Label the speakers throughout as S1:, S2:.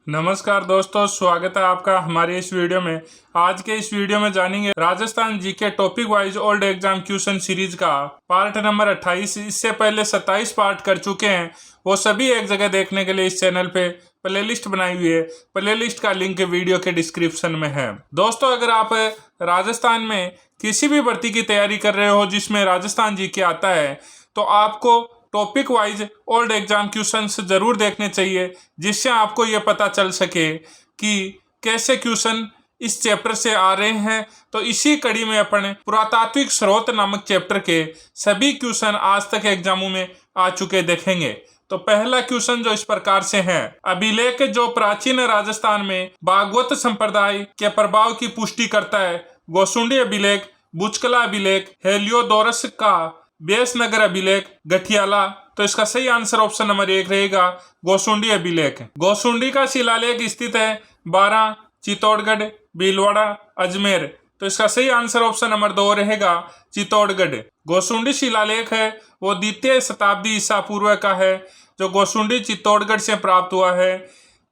S1: नमस्कार दोस्तों, स्वागत है आपका हमारे इस वीडियो में। आज के इस वीडियो में जानेंगे Rajasthan GK topic wise old exam question series का पार्ट नंबर 28। इससे पहले 27 पार्ट कर चुके हैं, वो सभी एक जगह देखने के लिए इस चैनल पे प्लेलिस्ट बनाई हुई है। प्लेलिस्ट का लिंक वीडियो के डिस्क्रिप्शन में है। दोस्तों, अगर आप राजस्थान में किसी भी भर्ती की तैयारी कर रहे हो जिसमें राजस्थान जीके आता है, तो आपको topic wise old exam questions जरूर देखने चाहिए, जिससे आपको ये पता चल सके कि कैसे क्वेश्चन इस चैप्टर से आ रहे हैं। तो इसी कड़ी में अपन पुरातात्विक स्रोत नामक चैप्टर के सभी क्वेश्चन आज तक एग्जामों में आ चुके देखेंगे। तो पहला क्वेश्चन जो इस प्रकार से है, अभिलेख जो प्राचीन राजस्थान में भागवत संप्रदाय के प्रभाव की पुष्टि करता है। गोसुंडी अभिलेख, बुचकला अभिलेख, हेलियोडोरस का बेसनगर अभिलेख, गठियाला। तो इसका सही आंसर ऑप्शन नंबर 1 रहेगा, गोसुंडी अभिलेख। गोसुंडी का शिलालेख स्थित है 12, चित्तौड़गढ़, भीलवाड़ा, अजमेर। तो इसका सही आंसर ऑप्शन नंबर 2 रहेगा, चित्तौड़गढ़। गोसुंडी शिलालेख है वो द्वितीय शताब्दी ईसा पूर्व का है, जो गोसुंडी चित्तौड़गढ़ से प्राप्त हुआ है।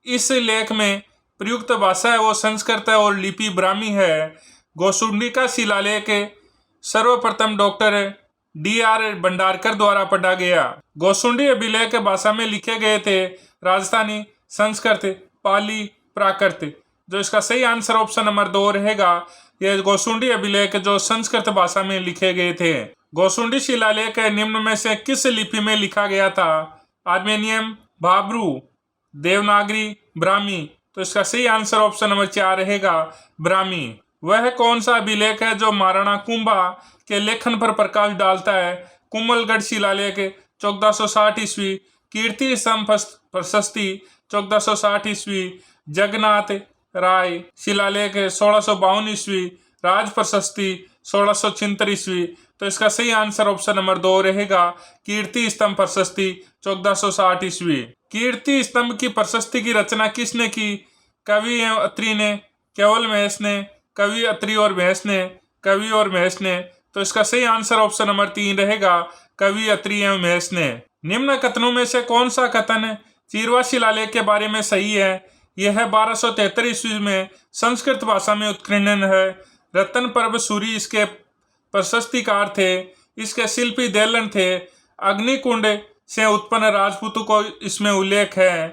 S1: इस लेख में प्रयुक्त भाषा है वो संस्कृत है और लिपि ब्राह्मी है। गोसुंडी का शिलालेख सर्वप्रथम डॉक्टर D.R. भंडारकर द्वारा पढ़ा गया। गोसुंडी अभिलेख भाषा में लिखे गए थे राजस्थानी, संस्कृत, पाली, प्राकृत। जो इसका सही आंसर ऑप्शन नंबर 2 रहेगा, यह गोसुंडी अभिलेख जो संस्कृत भाषा में लिखे गए थे। गोसुंडी शिलालेख निम्न में से किस लिपि में लिखा गया था? आर्मेनियम, भाब्रू, देवनागरी, ब्राह्मी। तो इसका सही आंसर ऑप्शन नंबर 4 रहेगा, ब्राह्मी। वह कौन सा अभिलेख है जो महाराणा कुंभा के लेखन पर प्रकाश डालता है? कुंभलगढ़ शिलालेख 1460 ईस्वी, कीर्ति स्तंभ प्रशस्ति 1460 ईस्वी, जगन्नाथ राय शिलालेख 1652 ईस्वी, राज प्रशस्ति 1676 ईस्वी। तो इसका सही आंसर ऑप्शन नंबर 2 रहेगा, कीर्ति स्तंभ प्रशस्ति 1460 ईस्वी। कीर्ति स्तंभ की प्रशस्ति की रचना किसने की? कवि एवं अत्रि ने, केवल महेश ने, कवि अत्रि और महेश ने, कवि और महेश ने। तो इसका सही आंसर ऑप्शन नंबर 3 रहेगा, कवि अत्रि एवं महेश ने। निम्न कथनों में से कौन सा कथन चीरवा शिलालेख के बारे में सही है? यह 1273 ईस्वी में संस्कृत भाषा में उत्कीर्ण है। रतन पर्व सूरी इसके प्रशस्तिकार थे। इसके शिल्पी देलन थे। अग्निकुंड से उत्पन्न राजपूतों को इसमें उल्लेख है।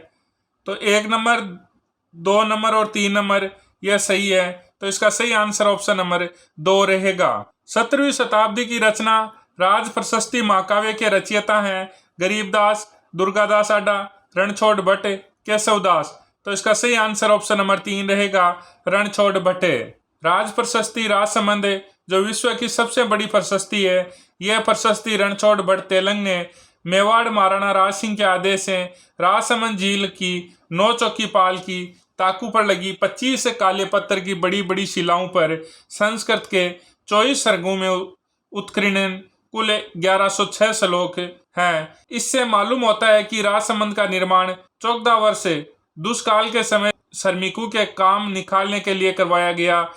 S1: तो 1 नंबर, 2 नंबर और 3 नंबर यह सही है। तो इसका सही आंसर ऑप्शन नंबर 2 रहेगा। 17वीं शताब्दी की रचना राज प्रशस्ति महाकाव्य के रचयिता हैं गरीबदास, दुर्गादास आडा, रणछोड़ भट्ट, केशवदास। तो इसका सही आंसर ऑप्शन नंबर 3 रहेगा, रणछोड़ भट्ट। राज प्रशस्ति राजसमंद जो विश्व की सबसे बड़ी प्रशस्ति है, यह प्रशस्ति रणछोड़ भट्ट तेलंग ने मेवाड़ महाराणा राज सिंह के आदेश से राजसमंद झील की 9 चौकी पाल की ताकू पर लगी 25 काले पत्थर की बड़ी बड़ी शिलाओं पर संस्कृत के 24 सर्गों में उत्कीर्ण कुल 1106 श्लोक हैं। इससे मालूम होता है कि राजसमंद का निर्माण 14 वर्ष दुष्काल के समय श्रमिकों के काम निकालने के लिए करवाया गया।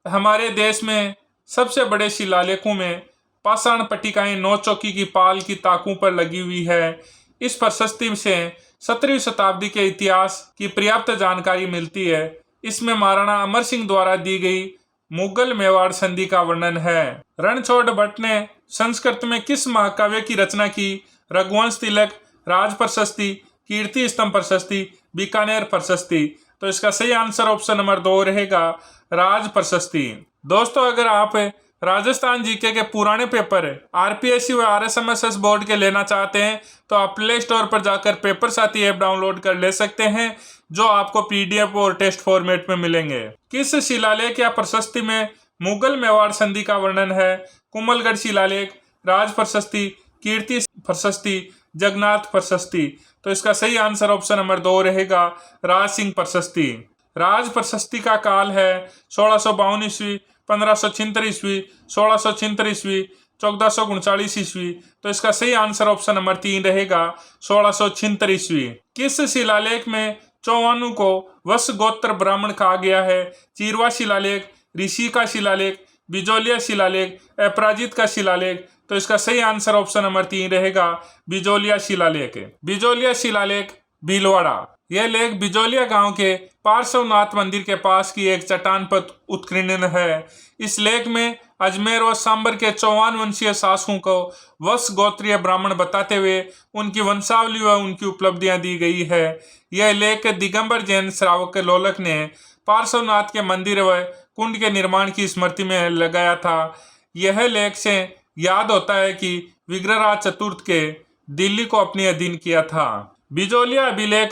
S1: हमारे देश में सबसे बड़े शिलालेखों में पाषाण पट्टिकाएं 9 चौकी की पाल की ताकों पर लगी हुई है। इस प्रशस्ति से 17वीं शताब्दी के इतिहास की पर्याप्त जानकारी मिलती है। इसमें महाराणा अमर सिंह द्वारा दी गई मुगल मेवाड़ संधि का वर्णन है। रणछोड़ भट्ट ने संस्कृत में किस महाकाव्य की रचना की? रघुवंश तिलक, राज प्रशस्ति, कीर्ति स्तंभ प्रशस्ति, बीकानेर प्रशस्ति। तो इसका सही आंसर ऑप्शन नंबर 2 रहेगा, राज प्रशस्ति। दोस्तों, अगर आप राजस्थान जीके के पुराने पेपर आरपीएससी व आरएसएमएसएस बोर्ड के लेना चाहते हैं, तो आप प्ले स्टोर पर जाकर पेपर साथी ऐप डाउनलोड कर ले सकते हैं, जो आपको पीडीएफ और टेस्ट फॉर्मेट में मिलेंगे। किस शिलालेख या प्रशस्ति में मुगल मेवाड़ संधि का वर्णन है? कुंभलगढ़ शिलालेख, राज प्रशस्ति, कीर्ति प्रशस्ति, जगन्नाथ प्रशस्ति। तो इसका सही आंसर ऑप्शन नंबर 2 रहेगा, राज सिंह प्रशस्ति। राज प्रशस्ति का काल है 1652 ईस्वी, 1576 ईस्वी, 1676 ईस्वी, 1439 ईस्वी। तो इसका सही आंसर ऑप्शन नंबर 3 रहेगा, 1676 ईस्वी। किस शिलालेख में चौहानों को वश गोत्र ब्राह्मण कहा गया है? चीरवा शिलालेख, ऋषि का शिलालेख, बिजोलिया शिलालेख, अपराजित का शिलालेख। तो इसका सही आंसर ऑप्शन नंबर 3 रहेगा, बिजोलिया शिलालेख। बिजोलिया शिलालेख भीलवाड़ा। यह लेख बिजोलिया गांव के पार्श्वनाथ मंदिर के पास की एक चट्टान पर उत्कीर्ण है। इस लेख में अजमेर व सांबर के चौहान वंशीय शासकों को वत्स गोत्रीय ब्राह्मण बताते हुए उनकी वंशावली व उनकी उपलब्धियां दी गई है। यह लेख दिगंबर जैन श्रावक लोलक ने पार्श्वनाथ के मंदिर व कुंड के निर्माण की स्मृति में लगाया था। यह लेख से याद होता है कि विग्रहराज चतुर्थ के दिल्ली को अपने अधीन किया था। बिजोलिया अभिलेख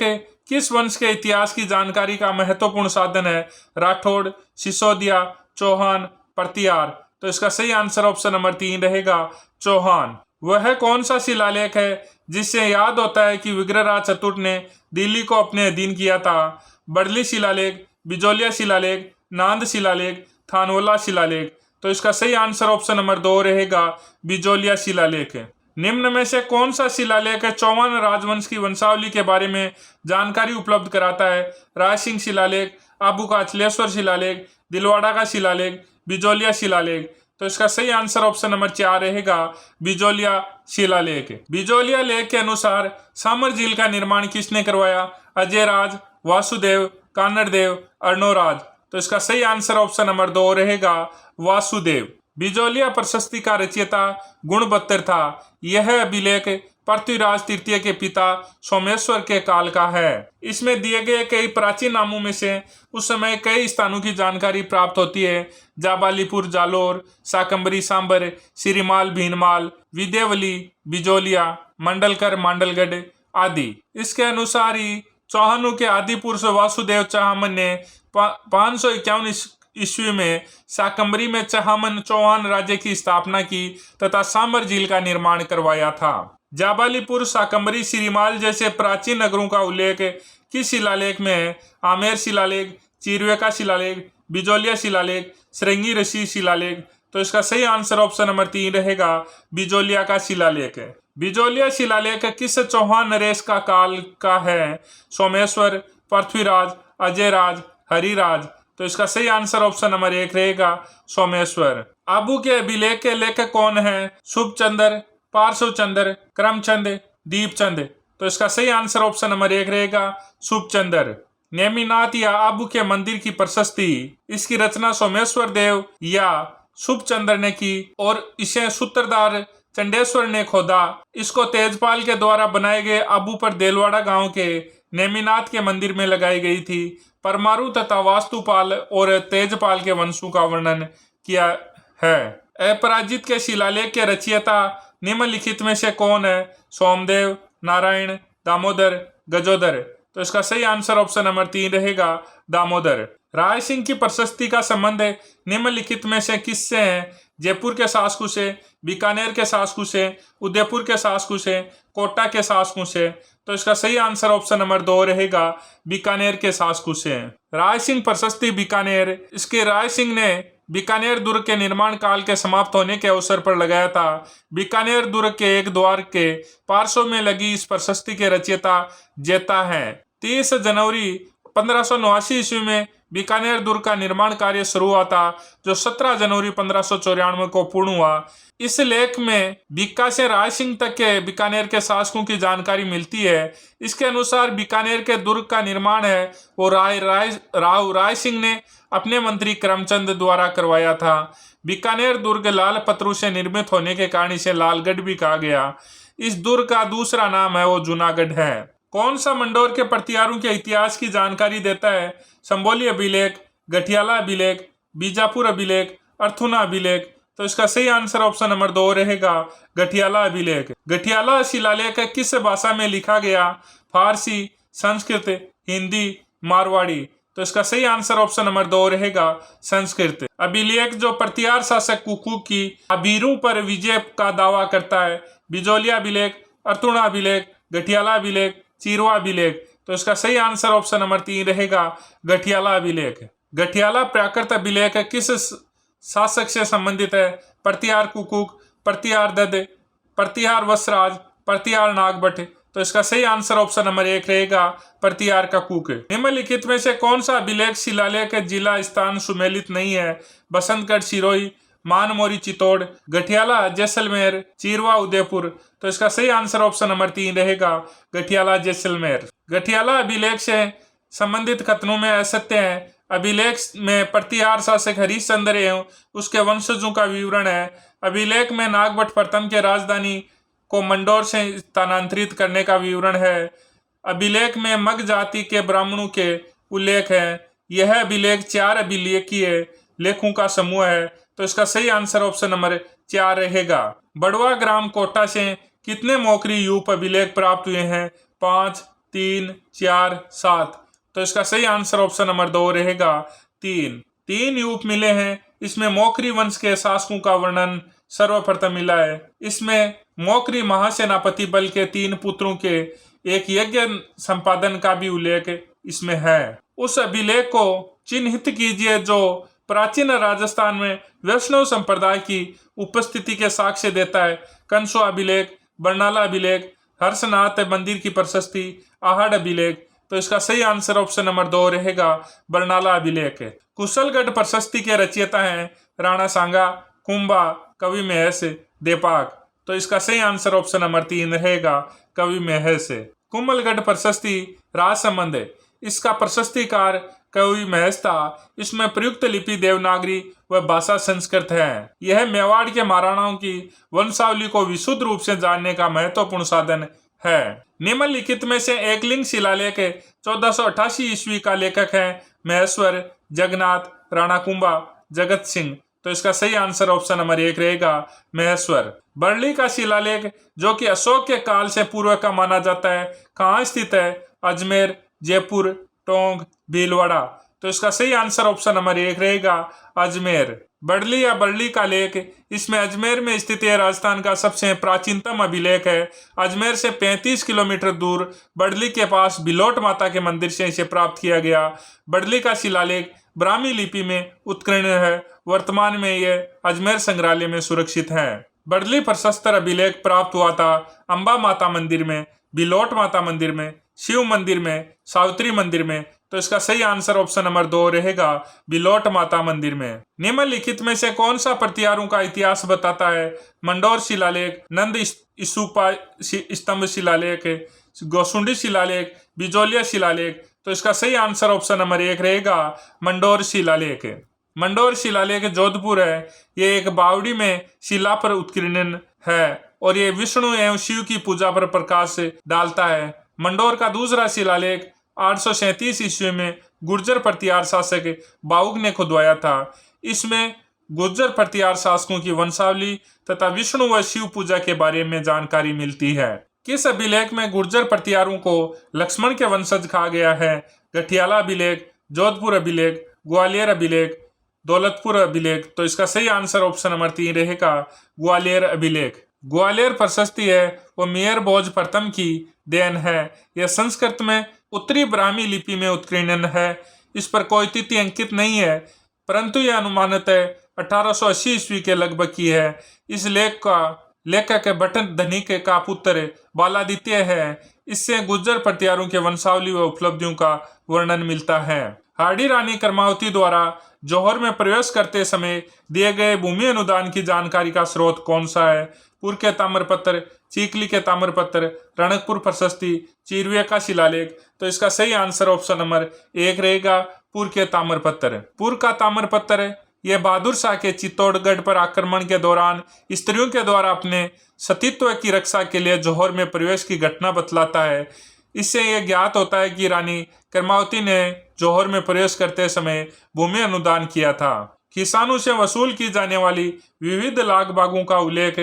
S1: किस वंश के इतिहास की जानकारी का महत्वपूर्ण साधन है? राठौड़, सिसोदिया, चौहान, प्रतिहार। तो इसका सही आंसर ऑप्शन नंबर 3 रहेगा, चौहान। वह कौन सा शिलालेख है जिससे याद होता है कि विग्रहराज चतुर्थ ने दिल्ली को अपने अधीन किया था? बड़ली शिलालेख, बिजोलिया शिलालेख, नांद शिलालेख, थानोला शिलालेख। तो इसका सही आंसर ऑप्शन नंबर 2 रहेगा, बिजोलिया शिलालेख। निम्न में से कौन सा शिलालेख चौहान राजवंश की वंशावली के बारे में जानकारी उपलब्ध कराता है? रायसिंह शिलालेख, आबू का अचलेश्वर शिलालेख, दिलवाड़ा का शिलालेख, बिजोलिया शिलालेख। तो इसका सही आंसर ऑप्शन नंबर 4 रहेगा, बिजोलिया शिलालेख। बिजोलिया लेख के अनुसार सामर झील का निर्माण किसने करवाया? अजय राज, वासुदेव, कान्नड़देव, अर्णोराज। तो इसका सही आंसर ऑप्शन नंबर 2 रहेगा, वासुदेव। बिजोलिया प्रशस्ति का रचयिता गुणबत्तर था। यह अभिलेख पृथ्वीराज तृतीय के पिता सोमेश्वर के काल का है। इसमें दिए गए कई प्राचीन नामों में से उस समय कई स्थानों की जानकारी प्राप्त होती है। जाबालीपुर जालोर, शाकंभरी सांबर, सिरीमाल भीनमाल, विदेवली बिजोलिया, मंडलकर मांडलगढ़ आदि। इसके अनुसार ही चौहानों के आदि पुरुष वासुदेव चहामन ने 551 ईस्वी में शाकंभरी में चहामन चौहान राज्य की स्थापना की तथा सांबर झील का निर्माण करवाया था। जाबालीपुर, शाकंभरी, सिरीमाल जैसे प्राचीन नगरों का उल्लेख किस शिलालेख में है? आमेर शिलालेख, चिरवे का शिलालेख, बिजोलिया शिलालेख, श्रृंगी ऋषि शिलालेख। तो इसका सही आंसर ऑप्शन नंबर 3 रहेगा, बिजोलिया का शिलालेख। बिजोलिया शिलालेख किस चौहान नरेश का काल का है? सोमेश्वर, पृथ्वीराज, अजयराज, हरिराज। तो इसका सही आंसर ऑप्शन नंबर 1 रहेगा, सोमेश्वर। आबू के अभिलेख के लेखक कौन है? शुभचंद्र, पार्श्वचंद्र, करमचंद, दीपचंद। तो इसका सही आंसर ऑप्शन नंबर 1 रहेगा, शुभचंद्र। नेमिनाथ या आबू के मंदिर की प्रशस्ति, इसकी रचना सोमेश्वर देव या शुभचंद्र ने की और इसे सूत्रधार चंडेश्वर ने खोदा। इसको तेजपाल के द्वारा बनाए गए आबू पर देलवाड़ा गांव के नेमिनाथ के मंदिर में लगाई गई थी। परमाणु तथा वास्तुपाल और तेजपाल के वंशों का वर्णन किया है। अपराजित के शिलालेख के रचयिता निम्नलिखित में से कौन है? सोमदेव, नारायण, दामोदर, गजोदर। तो इसका सही आंसर ऑप्शन नंबर 3 रहेगा, दामोदर। राय सिंह की प्रशस्ति का संबंध निम्नलिखित में से किससे है? जयपुर के शासकों से, बीकानेर के शासकों से, उदयपुर के शासकों से, कोटा के शासकों से। तो इसका सही आंसर ऑप्शन नंबर 2 रहेगा, बीकानेर के शासकों से। राय सिंह प्रशस्ति बीकानेर, इसके राय सिंह ने बीकानेर दुर्ग के निर्माण काल के समाप्त होने के अवसर पर लगाया था। बीकानेर दुर्ग के एक द्वार के पार्श्व में लगी इस प्रशस्ति के रचयिता जेता है। 30 जनवरी 1589 ईस्वी में बीकानेर दुर्ग का निर्माण कार्य शुरू हुआ था, जो 17 जनवरी 1594 को पूर्ण हुआ। इस लेख में बीका से राय सिंह तक के बीकानेर के शासकों की जानकारी मिलती है। इसके अनुसार बीकानेर के दुर्ग का निर्माण है वो राय सिंह ने अपने मंत्री करमचंद द्वारा करवाया था। बीकानेर दुर्ग लाल पत्थरों से निर्मित होने के कारण इसे लालगढ़ भी कहा गया। इस दुर्ग का दूसरा नाम है वो जूनागढ़ है। कौन सा मंडोर के प्रतिहारों के इतिहास की जानकारी देता है? संबोली अभिलेख, गठियाला अभिलेख, बीजापुर अभिलेख, अर्थुना अभिलेख। तो इसका सही आंसर ऑप्शन नंबर 2 रहेगा, गठियाला अभिलेख। गठियाला शिलालेख किस भाषा में लिखा गया? फारसी, संस्कृत, हिंदी, मारवाड़ी। तो इसका सही आंसर ऑप्शन नंबर 2 रहेगा, संस्कृत। अभिलेख जो प्रतिहार शासक कुकू की अबीरों पर विजय का दावा करता है। बिजोलिया अभिलेख, अर्थुना अभिलेख, गठियाला अभिलेख, चिरवा अभिलेख। तो इसका सही आंसर ऑप्शन नंबर 3 रहेगा, गठियाला अभिलेख। गठियाला प्राकृत अभिलेख किस शासक से संबंधित है? प्रतिहार कुकुक, प्रतिहार दद, प्रतिहार वसराज, प्रतिहार नागभट्ट। तो इसका सही आंसर ऑप्शन नंबर 1 रहेगा, प्रतिहार ककूक। निम्नलिखित में से कौन सा अभिलेख शिलालेख जिला स्थान सुमेलित नहीं है? बसंतगढ़ सिरोही, मानमोरी चित्तौड़, गठियाला जैसलमेर, चिरवा उदयपुर। तो इसका सही आंसर ऑप्शन नंबर 3 रहेगा, गठियाला जैसलमेर। गठियाला अभिलेख से संबंधित कथनों में असत्य है। अभिलेख में प्रतिहार शासक हरिश्चंद्र एवं उसके वंशजों का विवरण है। अभिलेख में नागभट्ट प्रथम के राजधानी को मंडोर से स्थानांतरित करने का विवरण है। अभिलेख में मग जाति के ब्राह्मणों के उल्लेख है। यह अभिलेख 4 अभिलेखीय लेखों का समूह है। तो इसका सही आंसर ऑप्शन नंबर 4 रहेगा। बड़वा ग्राम कोटा से कितने मोकरी यूप अभिलेख प्राप्त हुए हैं? 5, 3, 4, 7। तो इसका सही आंसर ऑप्शन नंबर 2 रहेगा, 3 यूप मिले हैं। इसमें मोकरी वंश के शासकों का वर्णन सर्वप्रथम मिला है। इसमें मोकरी महासेनापति बल के 3 पुत्रों के एक यज्ञ संपादन का भी उल्लेख इसमें है। उस अभिलेख को चिन्हित कीजिए जो प्राचीन राजस्थान में वैष्णव संप्रदाय की उपस्थिति के साक्ष्य देता है। कंसो अभिलेख, बरनाला अभिलेख, हर्षनाथ मंदिर की प्रशस्ति, आहड़ अभिलेख। तो इसका सही आंसर ऑप्शन नंबर 2 रहेगा, बरनाला अभिलेख। कुशलगढ़ प्रशस्ति के रचयिता हैं राणा सांगा, कुंभा, कवि महेश, देपाक। तो इसका सही आंसर ऑप्शन नंबर 3 रहेगा, कवि महेश। कुंभलगढ़ प्रशस्ति राजसंबंध है। इसका प्रशस्तिकार कवि महेश था। इसमें प्रयुक्त लिपि देवनागरी व भाषा संस्कृत है। यह मेवाड़ के महाराणाओं की वंशावली को विशुद्ध रूप से जानने का महत्वपूर्ण साधन है। निम्नलिखित में से एकलिंग शिलालेख 1488 ईस्वी का लेखक है महेश्वर, जगन्नाथ, राणा कुंभा, जगत सिंह। तो इसका सही आंसर ऑप्शन नंबर 1 रहेगा, महेश्वर। बरली का शिलालेख जो कि अशोक के काल से पूर्व का माना जाता है, कहाँ स्थित है? अजमेर, जयपुर, टोंक, भीलवाड़ा। तो इसका सही आंसर ऑप्शन नंबर 1 रहेगा, अजमेर। बरली या बरली का लेख, इसमें अजमेर में स्थित है राजस्थान का सबसे प्राचीनतम अभिलेख है। अजमेर से 35 किलोमीटर दूर बरली के पास बिलोट माता के मंदिर से इसे प्राप्त किया गया। बरली का शिलालेख ब्राह्मी लिपि में उत्कीर्ण है। वर्तमान में यह अजमेर संग्रहालय में सुरक्षित है। बरली प्रशस्त्र अभिलेख प्राप्त हुआ था अंबा माता मंदिर में, बिलोट माता मंदिर में, शिव मंदिर में, सावित्री मंदिर में। तो इसका सही आंसर ऑप्शन नंबर 2 रहेगा, बिलोट माता मंदिर में। निम्नलिखित में से कौन सा प्रतिहारों का इतिहास बताता है? मंडोर शिलालेख, नंद स्तूपा स्तंभ शिलालेख, गोसुंडी शिलालेख, बिजोलिया शिलालेख। तो इसका सही आंसर ऑप्शन नंबर 1 रहेगा, मंडोर शिलालेख। मंडोर शिलालेख जोधपुर है। ये एक बावड़ी में शिला पर उत्कीर्ण है और ये विष्णु एवं शिव की पूजा पर प्रकाश डालता है। मंडोर का दूसरा शिलालेख 837 ईस्वी में गुर्जर प्रतिहार शासक बाउग ने खुदवाया था। इसमें गुर्जर प्रतिहार शासकों की वंशावली तथा विष्णु व शिव पूजा के बारे में जानकारी मिलती है। किस अभिलेख में गुर्जर प्रतिहारों को लक्ष्मण के वंशज कहा गया है? गठियाला अभिलेख, जोधपुर अभिलेख, ग्वालियर अभिलेख, दौलतपुर अभिलेख। तो इसका सही आंसर ऑप्शन नंबर 3 रहेगा, ग्वालियर अभिलेख। ग्वालियर प्रशस्ति है वो मेयर भोज प्रथम की देन है। यह संस्कृत में उत्तरी ब्राह्मी लिपि में उत्कीर्ण है। इस पर कोई तिथि अंकित नहीं है, परंतु यह अनुमानित है 1880 ईस्वी के लगभग की है। इस लेख का लेखक भट्ट धनिक का पुत्र बालादित्य है। इससे गुर्जर प्रतिहारों के वंशावली व उपलब्धियों का वर्णन मिलता है। हार्डी रानी कर्मावती द्वारा जौहर में प्रवेश करते समय दिए गए भूमि अनुदान की जानकारी का स्रोत कौन सा है? पुर के ताम्रपत्र, चीकली के ताम्रपत्र, रणकपुर प्रशस्ति, चिरवे का शिलालेख। तो इसका सही आंसर ऑप्शन नंबर 1 रहेगा, पुर के ताम्रपत्र। पुर का ताम्रपत्र यह बहादुर शाह के चित्तौड़गढ़ पर आक्रमण के दौरान स्त्रियों के द्वारा अपने सतीत्व की रक्षा के लिए जौहर में प्रवेश की घटना बतलाता है। इससे यह ज्ञात होता है कि रानी कर्मावती ने जौहर में प्रवेश करते समय भूमि अनुदान किया था। किसानों से वसूल की जाने वाली विविध लाख भागों का उल्लेख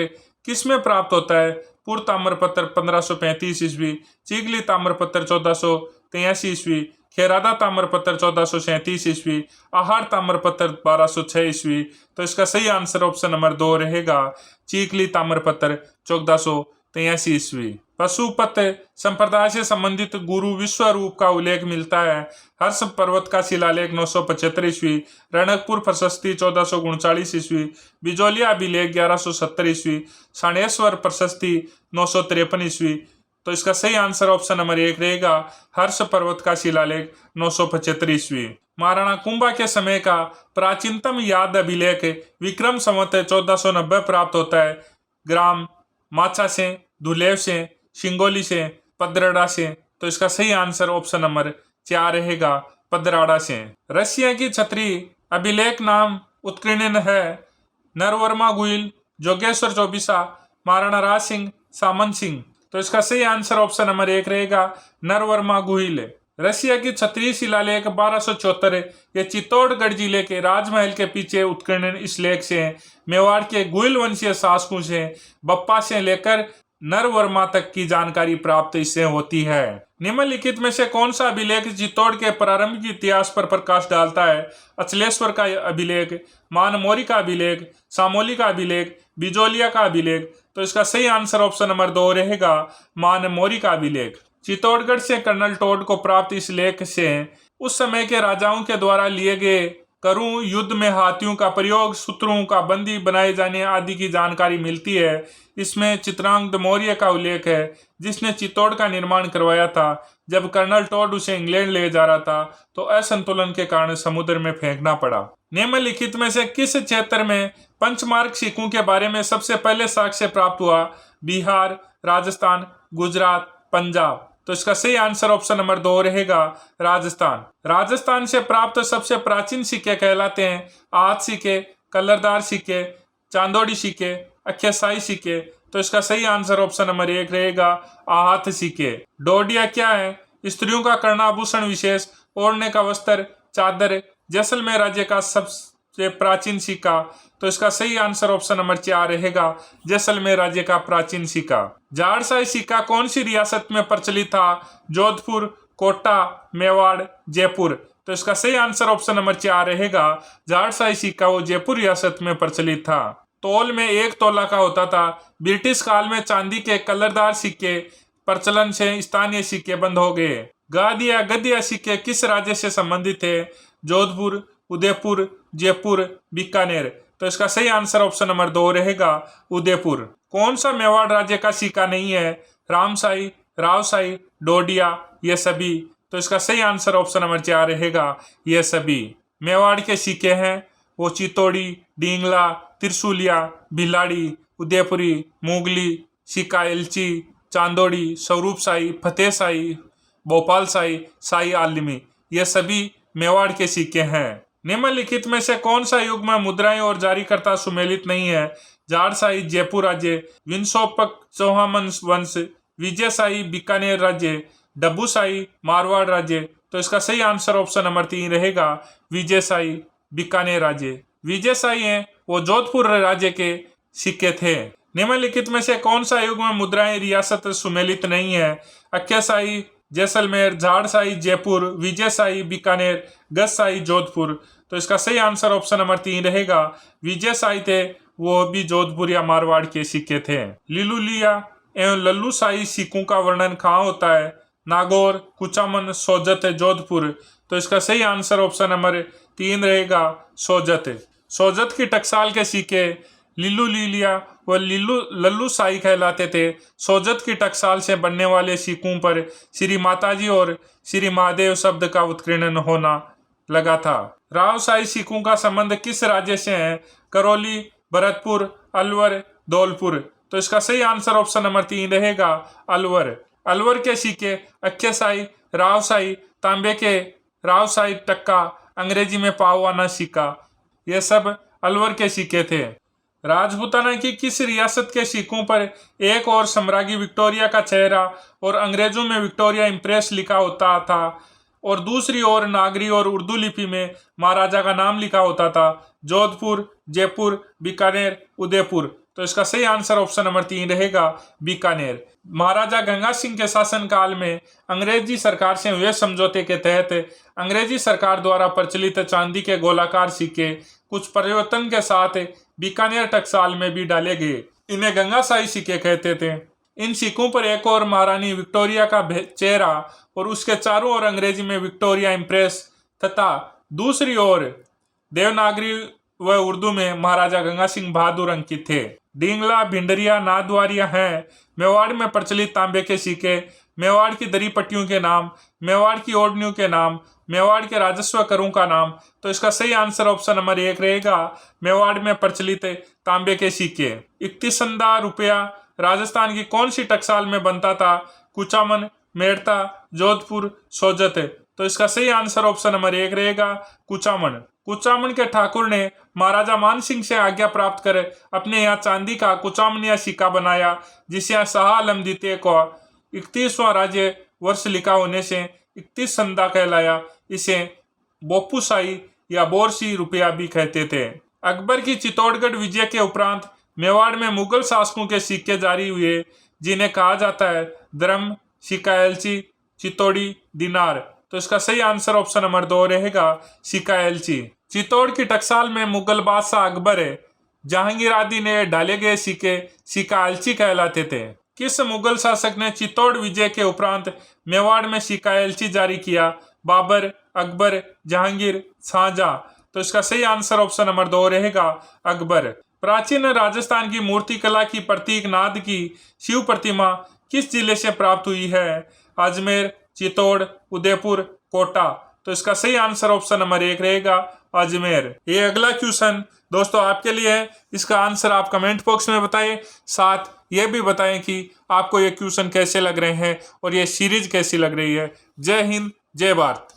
S1: किसमें प्राप्त होता है? पुर ताम्रपत्र 1535 ईस्वी, चिगली ताम्रपत्र 1483 ईस्वी, खेरादा ताम्रपत्र 1437 ईस्वी, आहार ताम्रपत्र 1206 ईस्वी। तो इसका सही आंसर ऑप्शन नंबर 2 रहेगा, चीकली ताम्रपत्र 1483 ईस्वी। पशुपत संप्रदाय से संबंधित गुरु विश्वरूप का उल्लेख मिलता है। हर्ष पर्वत का शिलालेख 975 ईस्वी, रणकपुर प्रशस्ति 1439 ईस्वी, बिजोलिया अभिलेख 1170 ईस्वी, साणेश्वर प्रशस्ति 953 ईस्वी। तो इसका सही आंसर ऑप्शन नंबर 1 रहेगा, हर्ष पर्वत का शिलालेख 975 ईस्वी। महाराणा कुंभा के समय का प्राचीनतम याद अभिलेख विक्रम संवत 1490 प्राप्त होता है। ग्राम माचा से, धुलेव से, शिंगोली से, पदराड़ा से। तो इसका सही आंसर ऑप्शन नंबर 4 रहेगा, पदराड़ा से। रशिया की छतरी अभिलेख नाम उत्कीर्ण है। नरवर्मा गुइल, जोगेश्वर चौबीसा, महाराणा राज सिंह, सामंत सिंह। तो इसका सही आंसर ऑप्शन नंबर 1 रहेगा, नरवर्मा गुइल। रशिया की छतरी शिलालेख 1274 ये चित्तौड़गढ़ जिले के राजमहल के पीछे उत्कीर्ण इस लेख से मेवाड़ के गुइल वंशीय शासकों से बप्पा से लेकर नरवर्मा तक की जानकारी प्राप्त इससे होती है। निम्नलिखित में से कौन सा अभिलेख चित्तौड़ के प्रारंभिक इतिहास पर प्रकाश डालता है? अचलेश्वर का अभिलेख, मानमोरी का अभिलेख, सामोली का अभिलेख, बिजोलिया का अभिलेख। तो इसका सही आंसर ऑप्शन नंबर 2 रहेगा, मानमोरी का अभिलेख। चित्तौड़गढ़ से कर्नल टोड को प्राप्त इस लेख से उस समय के राजाओं के द्वारा लिए गए करुण युद्ध में हाथियों का प्रयोग, शत्रुओं का बंदी बनाए जाने आदि की जानकारी मिलती है। इसमें चित्रांगद मौर्य का उल्लेख है, जिसने चित्तौड़ का निर्माण करवाया था। जब कर्नल टोड उसे इंग्लैंड ले जा रहा था तो असंतुलन के कारण समुद्र में फेंकना पड़ा। निम्नलिखित में से किस क्षेत्र में पंचमार्क सिक्कों के बारे में सबसे पहले साक्ष्य प्राप्त हुआ? बिहार, राजस्थान, गुजरात, पंजाब। तो इसका सही आंसर ऑप्शन नंबर 2 रहेगा, राजस्थान। राजस्थान से प्राप्त सबसे प्राचीन सिक्के कहलाते हैं आहत सिक्के, कलरदार सिक्के, चांदोड़ी सिक्के, अक्षयशाही सिक्के। तो इसका सही आंसर ऑप्शन नंबर 1 रहेगा, आहत सिक्के। डोडिया क्या है? स्त्रियों का कर्णाभूषण विशेष, ओढ़ने का वस्त्र, चादर। जैसलमेर राज्य का सबसे प्राचीन सिक्का। तो इसका सही आंसर ऑप्शन नंबर 4 रहेगा, जैसलमेर राज्य का प्राचीन सिक्का। जाड़शाही सिक्का कौन सी रियासत में प्रचलित था? जोधपुर, कोटा, मेवाड़, जयपुर। तो इसका सही आंसर ऑप्शन नंबर 4 रहेगा, जाड़शाही सिक्का वो जयपुर रियासत में प्रचलित था। तौल में 1 तोला का होता था। ब्रिटिश काल में चांदी के कलरदार सिक्के प्रचलन से स्थानीय सिक्के बंद हो गए। गादिया गद्दिया सिक्के किस राज्य से संबंधित थे? जोधपुर, उदयपुर, जयपुर, बीकानेर। तो इसका सही आंसर ऑप्शन नंबर 2 रहेगा, उदयपुर। कौन सा मेवाड़ राज्य का सिक्का नहीं है? रामशाही, रावशाही, डोडिया, ये सभी। तो इसका सही आंसर ऑप्शन नंबर 4 रहेगा, ये सभी। मेवाड़ के सिक्के हैं वो चित्तौड़ी, डींगला, त्रिशूलिया, भिलाड़ी, उदयपुरी, मुगली, सिक्का एलची, चांदोड़ी, स्वरूपशाही, फतेहशाही, भोपालशाही, शाही आलमी। ये सभी मेवाड़ के सिक्के हैं। निम्नलिखित में से कौन सा युग में मुद्राएं और जारीकर्ता सुमेलित नहीं है? जाड़शाही, जयपुर राज्य, विंशोपक चौहान वंश, विजयशाही, बीकानेर राज्य, डब्बूशाही, मारवाड़ राज्य। तो इसका सही आंसर ऑप्शन नंबर 3 रहेगा, विजयशाही, बीकानेर राज्य। विजयशाही है वो जोधपुर राज्य के सिक्के थे। निम्नलिखित में से कौन सा युग में मुद्राएं रियासत सुमेलित नहीं है? अक्षयशाही, जैसलमेर, जाड़शाही, जयपुर, विजयशाही, बीकानेर, गजशाही, जोधपुर। तो इसका सही आंसर ऑप्शन नंबर 3 रहेगा, विजयशाही थे वो भी जोधपुर या मारवाड़ के सिक्के थे। लिलुलिया एवं लल्लूशाही सिक्कों का वर्णन कहाँ होता है? नागौर, कुचामन, सोजत, जोधपुर। तो इसका सही आंसर ऑप्शन नंबर 3 रहेगा, सोजत। सोजत की टकसाल के सिक्के लिलुलिया व लल्लूशाही कहलाते थे। सोजत की टकसाल से बनने वाले सिक्कों पर श्री माताजी और श्री महादेव शब्द का उत्कीर्ण होना लगा था। रावशाही सिक्कों का संबंध किस राज्य से है? करौली, भरतपुर, अलवर, धौलपुर। तो इसका सही आंसर ऑप्शन नंबर 3 रहेगा, अलवर। अलवर के सिक्के अक्षयशाही, रावशाही, तांबे के रावशाही टक्का, अंग्रेजी में पाववाना सिक्का, ये सब अलवर के सिक्के थे। राजपूताना की किस रियासत के सिक्कों पर एक और सम्राज्ञी विक्टोरिया का चेहरा और अंग्रेजों में विक्टोरिया इंप्रेस लिखा होता था और दूसरी ओर नागरी और उर्दू लिपि में महाराजा का नाम लिखा होता था? जोधपुर, जयपुर, बीकानेर, उदयपुर। तो इसका सही आंसर ऑप्शन नंबर 3 रहेगा, बीकानेर। महाराजा गंगा सिंह के शासनकाल में अंग्रेजी सरकार से हुए समझौते के तहत अंग्रेजी सरकार द्वारा प्रचलित चांदी के गोलाकार सिक्के कुछ परिवर्तन के साथ बीकानेर टकसाल में भी डाले गए। इन्हें गंगाशाही सिक्के कहते थे। इन सिक्कों पर एक और महारानी विक्टोरिया का चेहरा और उसके चारों ओर अंग्रेजी में विक्टोरिया इंप्रेस तथा दूसरी ओर देवनागरी व उर्दू में महाराजा गंगा सिंह बहादुर अंकित थे। डींगला, भिंडरिया, नाथद्वारिया हैं मेवाड़ में प्रचलित तांबे के सिक्के। मेवाड़ की दरी पट्टियों के नाम, मेवाड़ की ओढ़नियों के नाम, मेवाड़ के राजस्व करों का नाम। तो इसका सही आंसर ऑप्शन नंबर 1 रहेगा, मेवाड़ में प्रचलित तांबे के सिक्के। 31 रुपया राजस्थान की कौन सी टकसाल में बनता था? कुचामन, मेड़ता, जोधपुर, सोजत। तो इसका सही आंसर ऑप्शन नंबर 1 रहेगा, कुचामन। कुचामन के ठाकुर ने महाराजा मान सिंह से आज्ञा प्राप्त कर अपने यहाँ चांदी का कुचामनिया सिक्का बनाया, जिसे यहाँ शाह आलम द्वितीय को 31वां राज्य वर्ष लिखा होने से 31 संदा कहलाया। इसे बोपुसाई या बोरसी रुपया भी कहते थे। अकबर की चित्तौड़गढ़ विजय के उपरांत मेवाड़ में मुगल शासकों के सिक्के जारी हुए, जिन्हें कहा जाता है द्रम, सिक्का एलची, चित्तौड़ी, दिनार। तो इसका सही आंसर ऑप्शन नंबर 2 रहेगा, सिक्का एलची। चित्तौड़ की टकसाल में मुगल बादशाह अकबर जहांगीर आदि ने डाले गए सिक्के सिक्का एलची कहलाते थे। किस मुगल शासक ने चित्तौड़ विजय के उपरांत मेवाड़ में सिक्का एलची जारी किया? बाबर, अकबर, जहांगीर, शाहजहां। तो इसका सही आंसर ऑप्शन नंबर 2 रहेगा, अकबर। प्राचीन राजस्थान की मूर्तिकला की प्रतीक नाद की शिव प्रतिमा किस जिले से प्राप्त हुई है? अजमेर, चित्तौड़, उदयपुर, कोटा। तो इसका सही आंसर ऑप्शन नंबर 1 रहेगा, अजमेर। ये अगला क्वेश्चन दोस्तों आपके लिए है, इसका आंसर आप कमेंट बॉक्स में बताएं। साथ ये भी बताएं कि आपको ये क्वेश्चन कैसे लग रहे हैं और ये सीरीज कैसी लग रही है। जय हिंद, जय भारत।